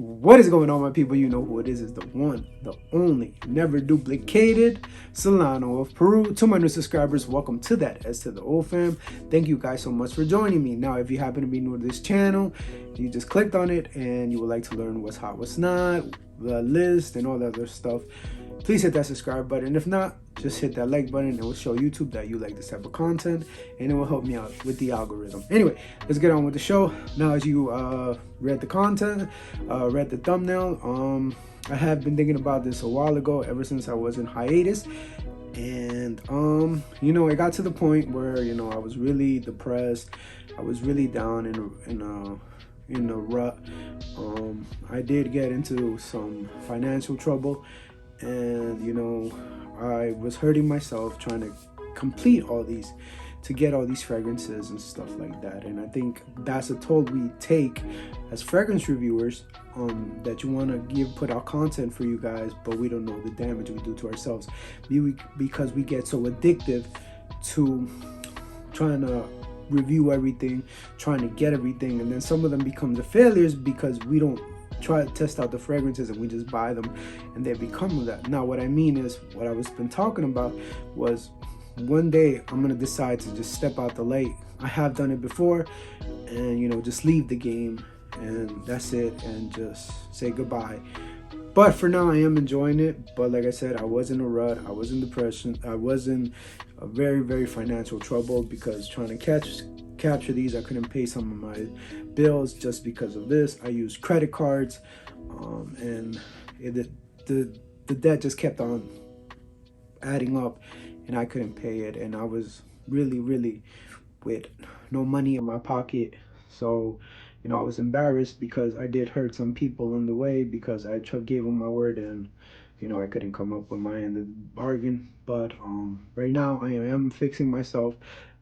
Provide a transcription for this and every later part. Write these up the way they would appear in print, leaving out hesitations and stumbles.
What is going on, my people? You know who it is. It's the one, the only, never duplicated Solano of Peru. To my new subscribers, welcome to that S to the O fam. Thank you guys so much for joining me. Now, if you happen to be new to this channel, you just clicked on it and you would like to learn what's hot, what's not, the list and all that other stuff, please hit that subscribe button. If not, just hit that like button. It will show YouTube that you like this type of content and it will help me out with the algorithm. Anyway, let's get on with the show. Now, as you read the content, read the thumbnail, I have been thinking about this a while ago, ever since I was in hiatus. And you know, it got to the point where, you know, I was really depressed. I was really down in a rut. I did get into some financial trouble, and you know, I was hurting myself trying to complete all these, to get all these fragrances and stuff like that. And I think that's a toll we take as fragrance reviewers, that you want to put out content for you guys, but we don't know the damage we do to ourselves because we get so addictive to trying to review everything, trying to get everything, and then some of them become the failures because we don't try to test out the fragrances and we just buy them and they become that. Now, what I mean is, what I was been talking about was, one day I'm gonna decide to just step out the light. I have done it before, and you know, just leave the game and that's it, and just say goodbye. But for now, I am enjoying it. But like I said, I was in a rut, I was in depression, I was in a very financial trouble because trying to capture these, I couldn't pay some of my bills just because of this. I used credit cards, and the debt just kept on adding up, and I couldn't pay it, and I was really with no money in my pocket. So you know, I was embarrassed because I did hurt some people on the way because I gave them my word, and you know, I couldn't come up with my end of the bargain. But right now I am fixing myself.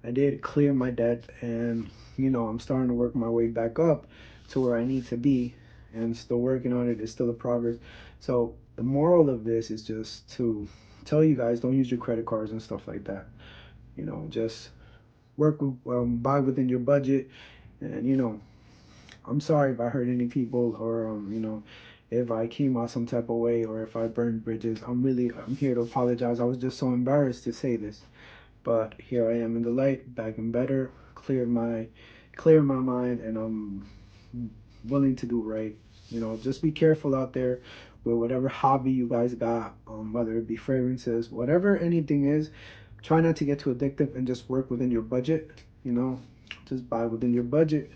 I did clear my debt, and you know, I'm starting to work my way back up to where I need to be, and still working on it. It's still a progress. So the moral of this is just to tell you guys, don't use your credit cards and stuff like that. You know, just work buy within your budget. And you know, I'm sorry if I hurt any people, or you know, if I came out some type of way, or if I burned bridges. I'm here to apologize. I was just so embarrassed to say this, but here I am in the light, back and better, cleared my mind, and I'm willing to do right. You know, just be careful out there with whatever hobby you guys got, whether it be fragrances, whatever anything is. Try not to get too addictive and just work within your budget. You know, just buy within your budget.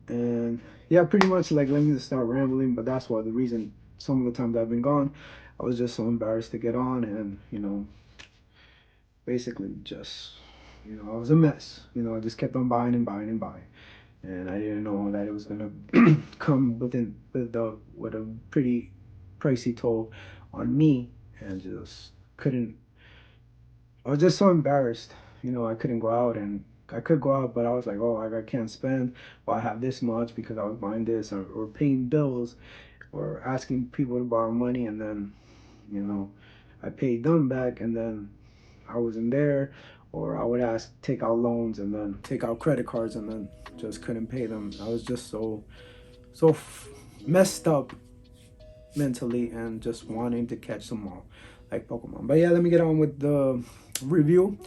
And yeah, pretty much, like, let me just start rambling, but that's what the reason some of the times I've been gone, I was just so embarrassed to get on, and you know, basically just, you know, I was a mess. You know, I just kept on buying and buying and buying, and I didn't know that it was gonna come with a pretty pricey toll on me, and just couldn't. I was just so embarrassed. You know, I couldn't go out, and I could go out, but I was like, oh, I can't spend. Well, I have this much because I was buying this, or paying bills, or asking people to borrow money, and then, you know, I paid them back, and then I wasn't there, or I would take out loans, and then take out credit cards, and then just couldn't pay them. I was just so messed up mentally, and just wanting to catch them all like Pokemon. But yeah, let me get on with the review.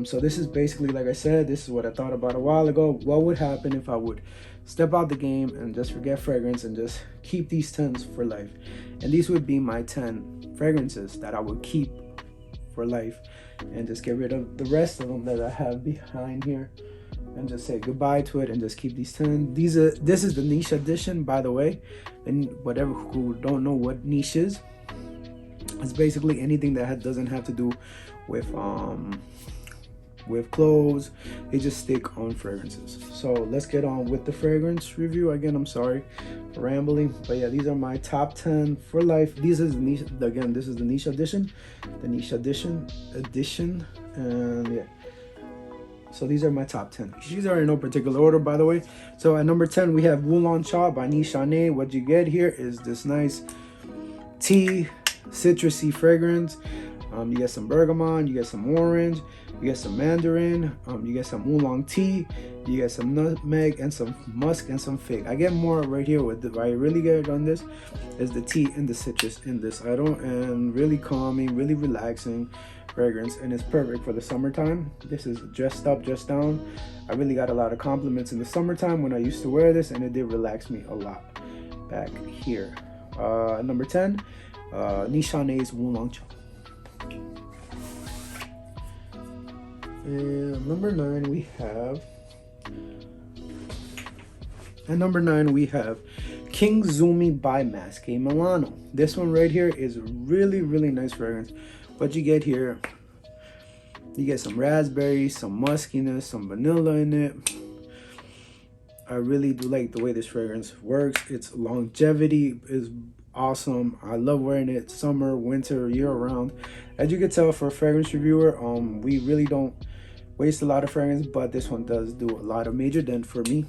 So this is basically, like I said, this is what I thought about a while ago. What would happen if I would step out the game and just forget fragrance and just keep these 10s for life? And these would be my 10 fragrances that I would keep for life, and just get rid of the rest of them that I have behind here, and just say goodbye to it, and just keep these 10. This is the niche edition, by the way. And whatever who don't know what niche is, it's basically anything that doesn't have to do with clothes. They just stick on fragrances. So let's get on with the fragrance review. Again, I'm sorry for rambling, but yeah, these are my top 10 for life. This is the niche, again, this is the niche edition, and yeah, so these are my top 10. These are in no particular order, by the way. So at number 10 we have Wulan Cha by Nishane. What you get here is this nice tea, citrusy fragrance. You get some bergamot, you get some orange, you get some mandarin, you get some oolong tea, You get some nutmeg and some musk and some fig. I get more right here with the, I really get on this is the tea and the citrus in this. I don't, and really calming, really relaxing fragrance, and it's perfect for the summertime. This is dressed up, dressed down. I really got a lot of compliments in the summertime when I used to wear this, and it did relax me a lot. Back here, number 10, Nishane's Wulan Cha. And number 9 we have, King Zumi by Masque Milano. This one right here is really, really nice fragrance. What you get here, you get some raspberry, some muskiness, some vanilla in it. I really do like the way this fragrance works. Its longevity is awesome. I love wearing it summer, winter, year round. As you can tell, for a fragrance reviewer, we really don't waste a lot of fragrance, but this one does do a lot of major dent for me,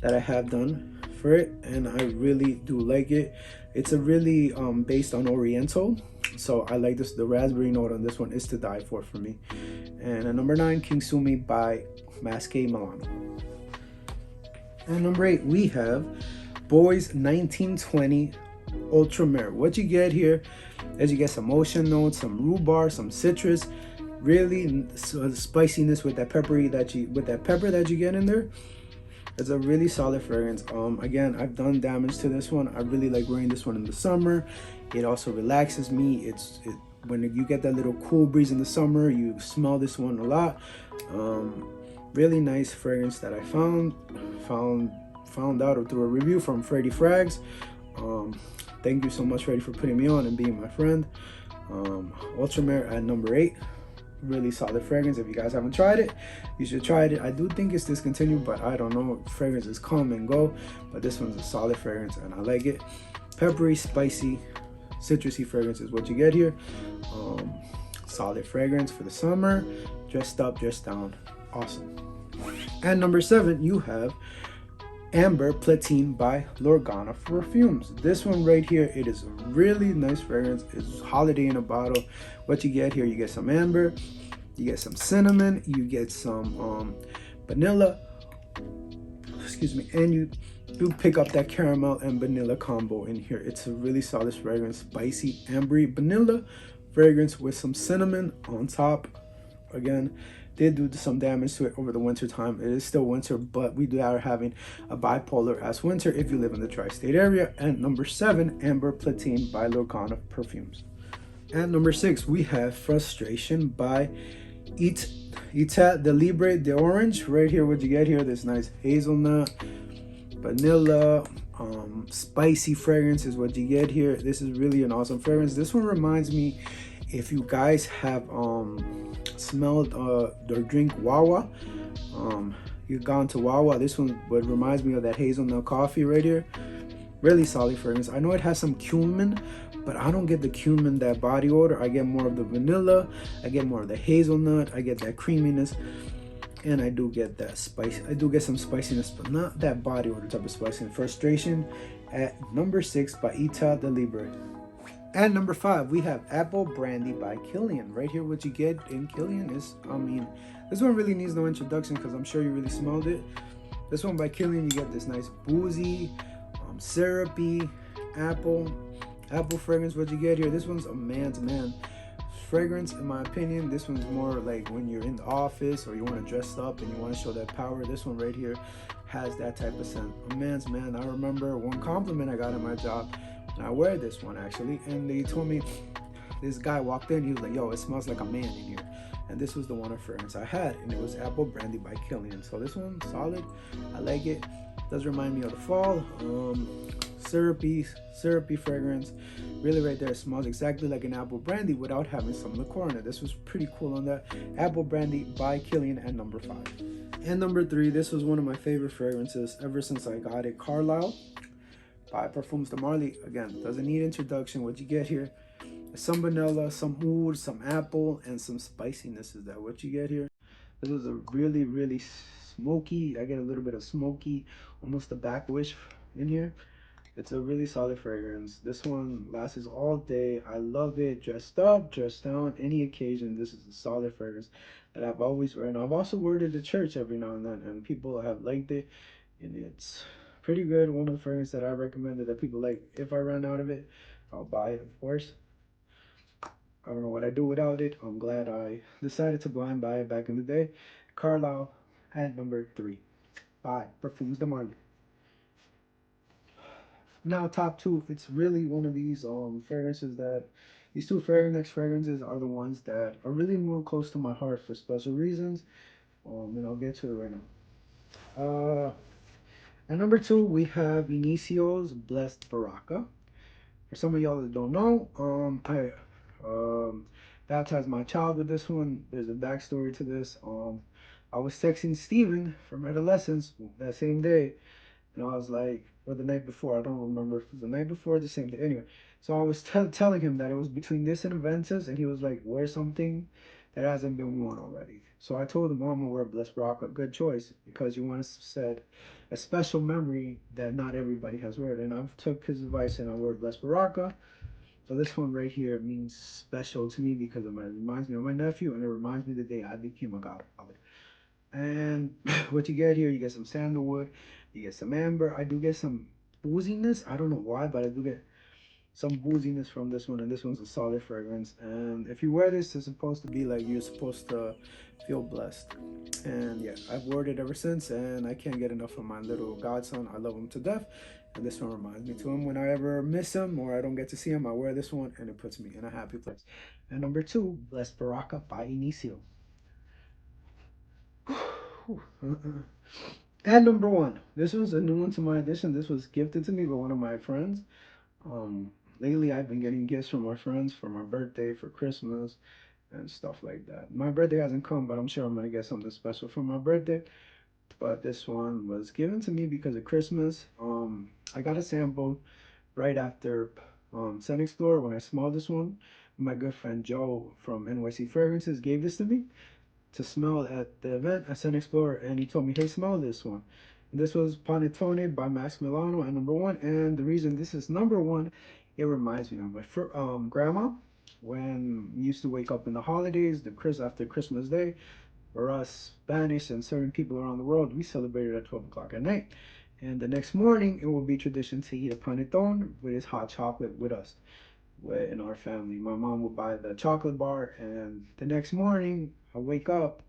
that I have done for it, and I really do like it. It's a really based on Oriental, so I like this. The raspberry note on this one is to die for me. And at number 9, King Zumi by Masque Milano. And number 8 we have Boys 1920 Ultramar. What you get here is you get some ocean notes, some rhubarb, some citrus, really spiciness with that pepper that you get in there. It's a really solid fragrance. Again, I've done damage to this one. I really like wearing this one in the summer. It also relaxes me. When you get that little cool breeze in the summer, you smell this one a lot. Really nice fragrance that I found out through a review from Freddy Frags. Thank you so much, Freddy, for putting me on and being my friend. Ultramar at number 8. Really solid fragrance. If you guys haven't tried it, you should try it. I do think it's discontinued, but I don't know. Fragrances come and go, but this one's a solid fragrance and I like it. Peppery, spicy, citrusy fragrance is what you get here. Solid fragrance for the summer. Dressed up, dressed down. Awesome. And number 7, you have Amber Platine by Lorgana Perfumes. This one right here, it is a really nice fragrance. It's holiday in a bottle. What you get here, you get some amber, you get some cinnamon, you get some vanilla, excuse me, and you do pick up that caramel and vanilla combo in here. It's a really solid fragrance, spicy, ambery, vanilla fragrance with some cinnamon on top. Again, did do some damage to it over the winter time. It is still winter, but we are having a bipolar as winter if you live in the tri-state area. And number 7, Amber Platine by Lorgana Perfumes. And number 6, we have Frustration by Ita de Libre de Orange. Right here, what you get here, this nice hazelnut, vanilla, spicy fragrance is what you get here. This is really an awesome fragrance. This one reminds me, if you guys have smelled or drink Wawa, you've gone to Wawa, this one reminds me of that hazelnut coffee right here. Really solid fragrance. I know it has some cumin, but I don't get the cumin, that body odor. I get more of the vanilla, I get more of the hazelnut, I get that creaminess, and I do get that spice. I do get some spiciness, but not that body odor type of spiciness. Frustration at number 6 by Ita de Libre. And number 5, we have Apple Brandy by Killian. Right here, what you get in Killian is, this one really needs no introduction because I'm sure you really smelled it. This one by Killian, you get this nice boozy, syrupy apple fragrance. What you get here, this one's a man's man fragrance, in my opinion. This one's more like when you're in the office or you want to dress up and you want to show that power. This one right here has that type of scent. A man's man. I remember one compliment I got in my job. I wear this one actually, and they told me, this guy walked in, he was like, yo, it smells like a man in here. And this was the one of fragrance I had, and it was Apple Brandy by Killian. So this one's solid. I like it. Does remind me of the fall. Syrupy fragrance. Really right there, it smells exactly like an apple brandy without having some liqueur in it. This was pretty cool on that. Apple Brandy by Killian at number 5. And number 3, this was one of my favorite fragrances ever since I got it. Carlisle by Parfums de Marly. Again, doesn't need introduction. What you get here, some vanilla, some oud, some apple, and some spiciness. Is that what you get here? This was a really, really smoky. I get a little bit of smoky, almost a backwish in here. It's a really solid fragrance. This one lasts all day. I love it. Dressed up, dressed down, any occasion. This is a solid fragrance that I've always worn. I've also worn it to church every now and then, and people have liked it. And it's pretty good. One of the fragrances that I recommended that people like. If I run out of it, I'll buy it, of course. I don't know what I do without it. I'm glad I decided to blind buy it back in the day. Carlisle at number three. Bye. Perfumes de Marley. Now top two, it's really one of these fragrances that these two next fragrances are the ones that are really more close to my heart for special reasons. And I'll get to it right now. At number two, we have Inicio's Blessed Baraka. For some of y'all that don't know, I um baptized my child with this one. There's a backstory to this. I was texting Steven from adolescence that same day, and I was like, or the night before, I don't remember if it was the night before or the same day. Anyway, so I was telling him that it was between this and Aventus, and he was like, wear something that hasn't been worn already. So I told him, oh, I'm gonna wear Blessed Rock, a good choice, because you want to set a special memory that not everybody has worn. And I've took his advice and I wore Blessed Baraka. So this one right here means special to me because it reminds me of my nephew, and it reminds me of the day I became a godfather. And what you get here, you get some sandalwood, you get some amber. I do get some booziness. I don't know why, but I do get some booziness from this one, and this one's a solid fragrance. And if you wear this, it's supposed to be like you're supposed to feel blessed. And yeah, I've worn it ever since, and I can't get enough of my little godson. I love him to death, and this one reminds me to him when I ever miss him or I don't get to see him. I wear this one, and it puts me in a happy place. And number two, Blessed Baraka by Inicio. At number one, this was a new one to my edition. This was gifted to me by one of my friends. Um, Lately I've been getting gifts from my friends for my birthday, for Christmas, and stuff like that. My birthday hasn't come, but I'm sure I'm gonna get something special for my birthday. But this one was given to me because of Christmas. I got a sample right after Sun Explorer when I smelled this one. My good friend Joe from NYC Fragrances gave this to me to smell at the event at Sun Explorer, and he told me, "Hey, smell this one." And this was Panettone by Max Milano at number one, and the reason this is number one, it reminds me of my grandma when we used to wake up in the holidays, the Chris after Christmas Day. For us Spanish and certain people around the world, we celebrated at 12 o'clock at night. And the next morning, it will be tradition to eat a panettone with his hot chocolate with us in our family. My mom would buy the chocolate bar, and the next morning, I wake up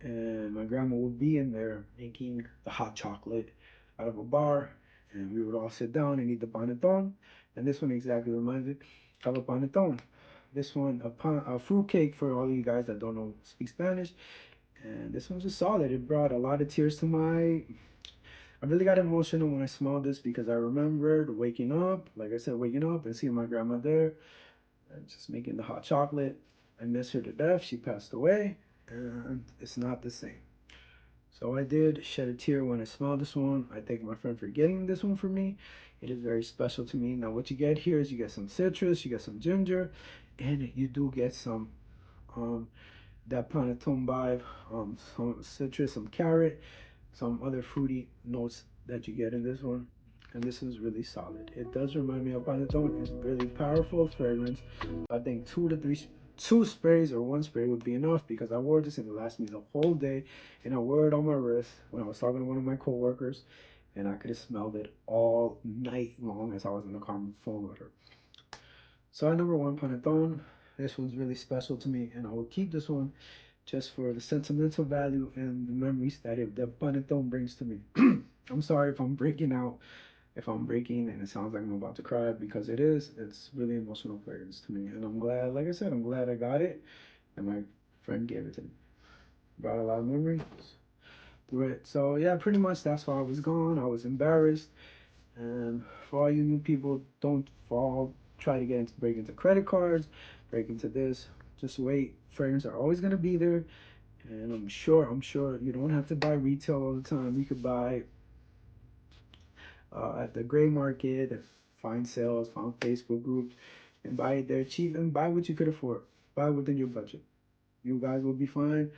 and my grandma would be in there making the hot chocolate out of a bar, and we would all sit down and eat the panettone. And this one exactly reminds me of a panettone. This one, a fruit cake for all of you guys that don't know speak Spanish. And this one's just solid. It brought a lot of tears to my. I really got emotional when I smelled this because I remembered waking up, like I said, waking up and seeing my grandma there and just making the hot chocolate. I miss her to death. She passed away, and it's not the same. So I did shed a tear when I smelled this one. I thank my friend for getting this one for me. It is very special to me. Now, what you get here is you get some citrus, you get some ginger, and you do get some um, that panettone vibe, some citrus, some carrot, some other fruity notes that you get in this one. And this is really solid. It does remind me of panettone. It's really powerful fragrance. I think two sprays or one spray would be enough because I wore this and it lasted me the whole day. And I wore it on my wrist when I was talking to one of my coworkers, and I could have smelled it all night long as I was in the car on the phone with her. So at number one, panettone. This one's really special to me, and I will keep this one just for the sentimental value and the memories that the panettone brings to me. I'm sorry if I'm breaking out, if I'm breaking and it sounds like I'm about to cry because it is. It's really emotional fragrance to me, and I'm glad. Like I said, I'm glad I got it, and my friend gave it to me. Brought a lot of memories through it. So yeah, pretty much that's why I was gone. I was embarrassed, and for all you new people, don't fall. Try to break into credit cards, break into this. Just wait. Fragrances are always gonna be there. And I'm sure you don't have to buy retail all the time. You could buy at the gray market, find sales, find Facebook groups, and buy it there cheap and buy what you could afford. Buy within your budget. You guys will be fine.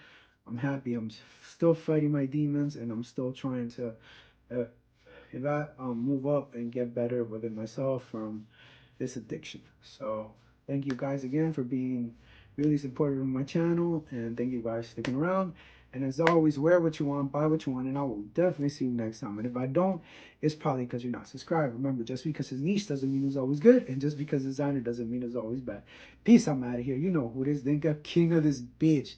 I'm happy. I'm still fighting my demons, and I'm still trying to uh, if I move up and get better within myself from this addiction. So thank you guys again for being really supportive of my channel, and thank you guys for sticking around. And as always, wear what you want, buy what you want, and I will definitely see you next time. And if I don't, it's probably because you're not subscribed. Remember, just because it's niche doesn't mean it's always good, and just because it's designer doesn't mean it's always bad. Peace, I'm out of here. You know who it is, Dinka, king of this bitch.